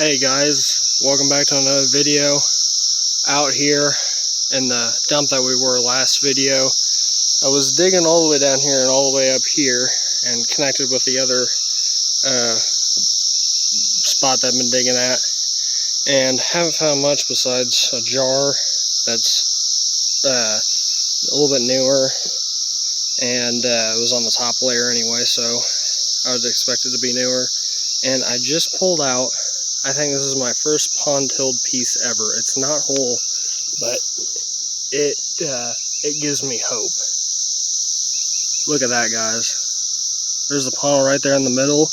Hey guys, welcome back to another video. Out here in the dump that we were last video, I was digging all the way down here and all the way up here and connected with the other spot that I've been digging at, and haven't found much besides a jar that's a little bit newer, and it was on the top layer anyway, so I would expect it to be newer. And I just pulled out, I think this is my first pond-tilled piece ever. It's not whole, but it gives me hope. Look at that, guys. There's the ponnel right there in the middle,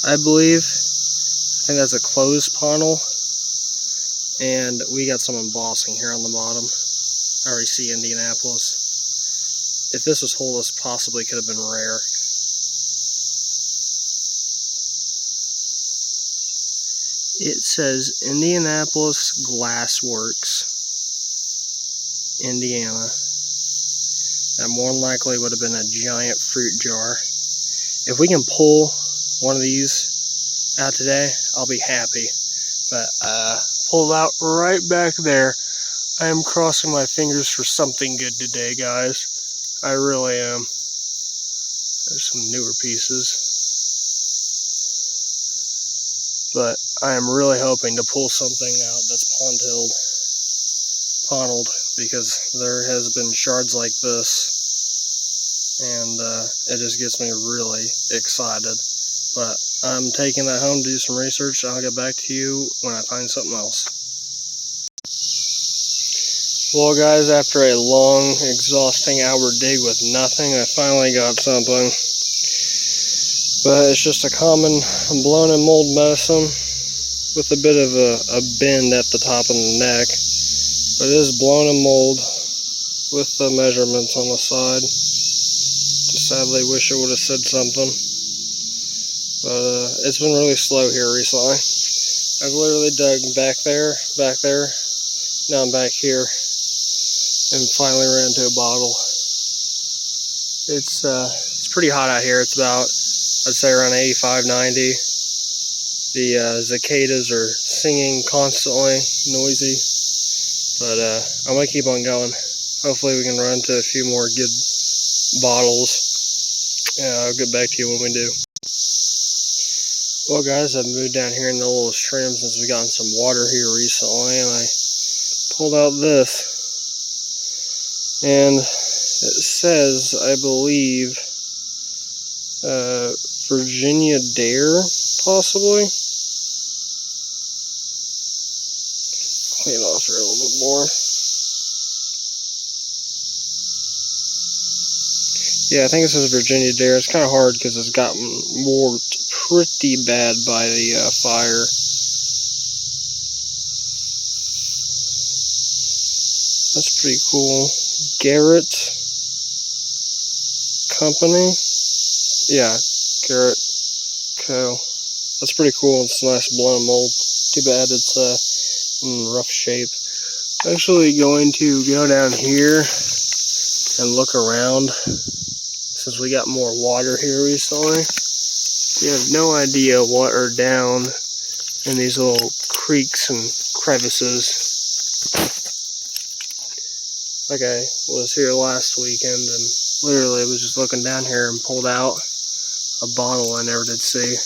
I believe. I think that's a closed ponnel. And we got some embossing here on the bottom. I already see Indianapolis. If this was whole, this possibly could have been rare. It says Indianapolis Glass Works, Indiana. That more than likely would have been a giant fruit jar. If we can pull one of these out today, I'll be happy. But pulled out right back there. I am crossing my fingers for something good today, guys. I really am. There's some newer pieces. But I am really hoping to pull something out that's ponnelled, because there has been shards like this, and it just gets me really excited. But I'm taking that home to do some research, and I'll get back to you when I find something else. Well guys, after a long, exhausting hour dig with nothing, I finally got something. But it's just a common blown in mold medicine with a bit of a bend at the top of the neck. But it is blown in mold with the measurements on the side. Just sadly wish it would have said something. But it's been really slow here recently. I've literally dug back there, now I'm back here, and finally ran into a bottle. It's pretty hot out here. It's about, I'd say, around 85, 90. The cicadas are singing constantly, noisy. But I'm going to keep on going. Hopefully we can run into a few more good bottles. I'll get back to you when we do. Well guys, I've moved down here in the little stream since we gotten some water here recently, and I pulled out this. And it says, I believe, Virginia Dare, possibly. Clean it off here a little bit more. Yeah, I think it says Virginia Dare. It's kind of hard because it's gotten warped pretty bad by the fire. That's pretty cool. Garrett Company. Yeah, Garrett Co. That's pretty cool. It's nice blown mold. Too bad it's in rough shape. I'm actually going to go down here and look around since we got more water here recently. You have no idea what are down in these little creeks and crevices. Like I was here last weekend and literally was just looking down here and pulled out a bottle I never did see.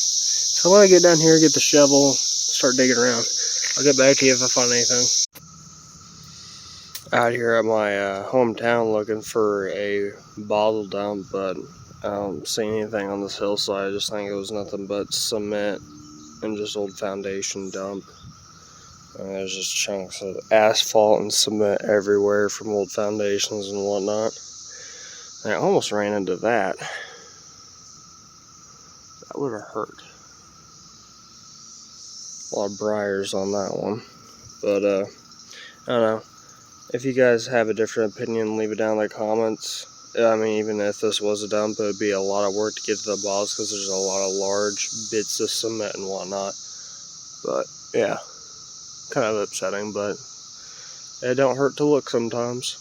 So I'm going to get down here, get the shovel, start digging around. I'll get back to you if I find anything. Out here at my hometown looking for a bottle dump, but I don't see anything on this hillside. I just think it was nothing but cement and just old foundation dump. And there's just chunks of asphalt and cement everywhere from old foundations and whatnot. And I almost ran into that. That would have hurt. A lot of briars on that one. But I don't know. If you guys have a different opinion, leave it down in the comments. I mean, even if this was a dump, it would be a lot of work to get to the bottles because there's a lot of large bits of cement and whatnot. But yeah, kind of upsetting, but it don't hurt to look sometimes.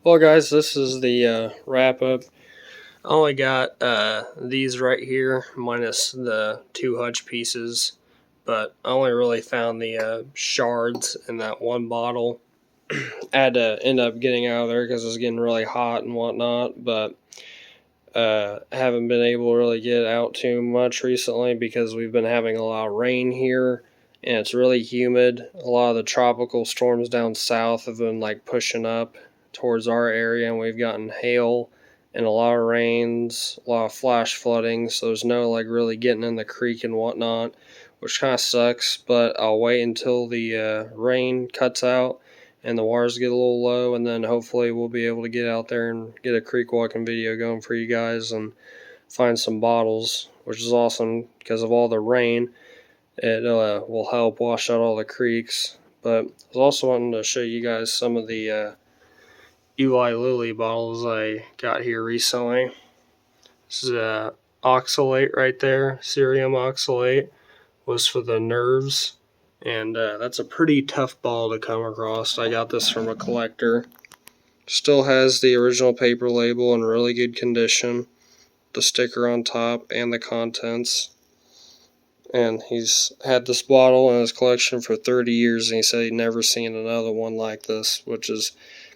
Well guys, this is the wrap up. I only got these right here, minus the 2 hutch pieces, but I only really found the shards in that one bottle. I had to end up getting out of there because it was getting really hot and whatnot, but haven't been able to really get out too much recently because we've been having a lot of rain here and it's really humid. A lot of the tropical storms down south have been like pushing up towards our area, and we've gotten hail and a lot of rains, a lot of flash flooding, so there's no like really getting in the creek and whatnot, which kind of sucks. But I'll wait until the rain cuts out and the waters get a little low, and then hopefully we'll be able to get out there and get a creek walking video going for you guys and find some bottles, which is awesome because of all the rain. It will help wash out all the creeks. But I was also wanting to show you guys some of the Eli Lilly bottles I got here recently. This is oxalate right there, cerium oxalate, was for the nerves. And that's a pretty tough ball to come across. I got this from a collector. Still has the original paper label in really good condition, the sticker on top and the contents. And he's had this bottle in his collection for 30 years, and he said he'd never seen another one like this, which is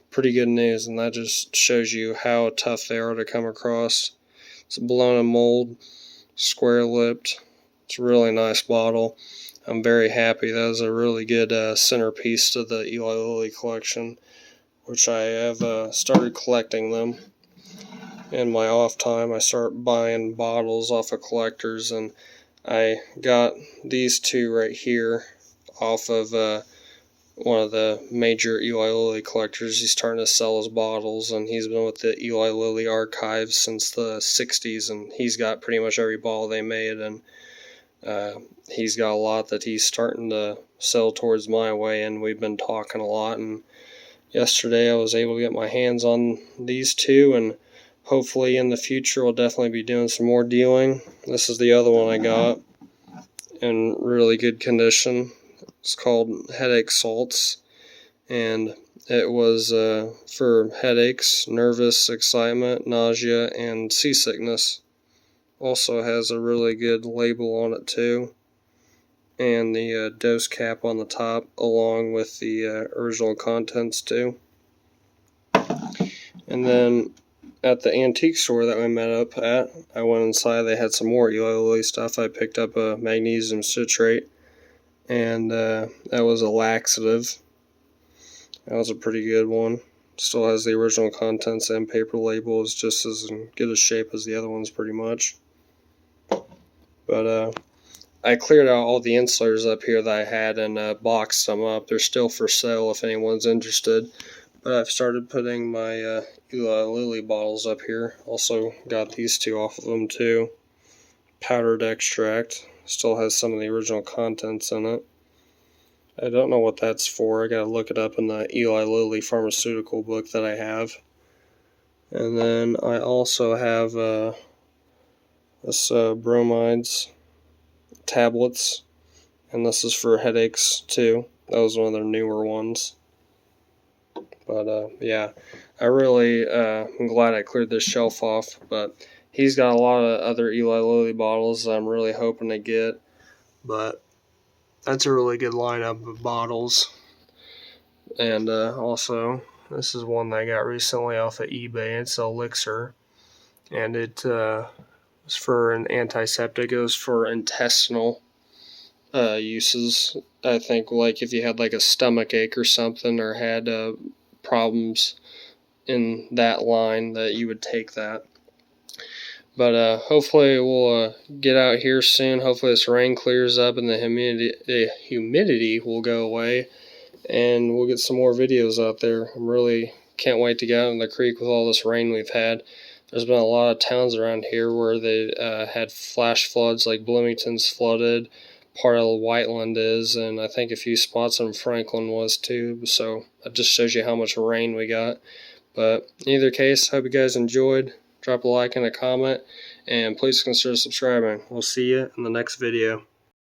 pretty good news, and that just shows you how tough they are to come across. It's a blown in mold, square lipped. It's a really nice bottle. I'm very happy. That was a really good centerpiece to the Eli Lilly collection, which I have started collecting them. In my off time, I start buying bottles off of collectors, and I got these two right here off of one of the major Eli Lilly collectors. He's starting to sell his bottles, and he's been with the Eli Lilly archives since the 60s, and he's got pretty much every bottle they made, and he's got a lot that he's starting to sell towards my way, and we've been talking a lot. And yesterday I was able to get my hands on these two, and hopefully in the future we'll definitely be doing some more dealing. This is the other one I got in really good condition. It's called Headache Salts, and it was for headaches, nervous excitement, nausea, and seasickness. Also has a really good label on it too, and the dose cap on the top along with the original contents too. And then at the antique store that we met up at, I went inside. They had some more Eli Lilly stuff. I picked up a magnesium citrate, and that was a laxative. That was a pretty good one. Still has the original contents and paper label. Is just as in good a shape as the other ones pretty much. But I cleared out all the insulators up here that I had and boxed them up. They're still for sale if anyone's interested. But I've started putting my Eli Lilly bottles up here. Also got these two off of them too. Powdered extract. Still has some of the original contents in it. I don't know what that's for. I gotta look it up in the Eli Lilly pharmaceutical book that I have. And then I also have this bromides tablets, and this is for headaches too. That was one of their newer ones. But yeah, I really am glad I cleared this shelf off. But he's got a lot of other Eli Lilly bottles that I'm really hoping to get. But that's a really good lineup of bottles. And also, this is one that I got recently off of eBay. It's Elixir, and it was for an antiseptic. It was for intestinal uses. I think like if you had like a stomach ache or something, or had problems in that line, that you would take that. But hopefully we'll get out here soon. Hopefully this rain clears up and the humidity will go away, and we'll get some more videos out there. I really can't wait to get out in the creek with all this rain we've had. There's been a lot of towns around here where they had flash floods, like Bloomington's flooded, part of Whiteland is, and I think a few spots in Franklin was too. So that just shows you how much rain we got. But in either case, hope you guys enjoyed. Drop a like and a comment, and please consider subscribing. We'll see you in the next video.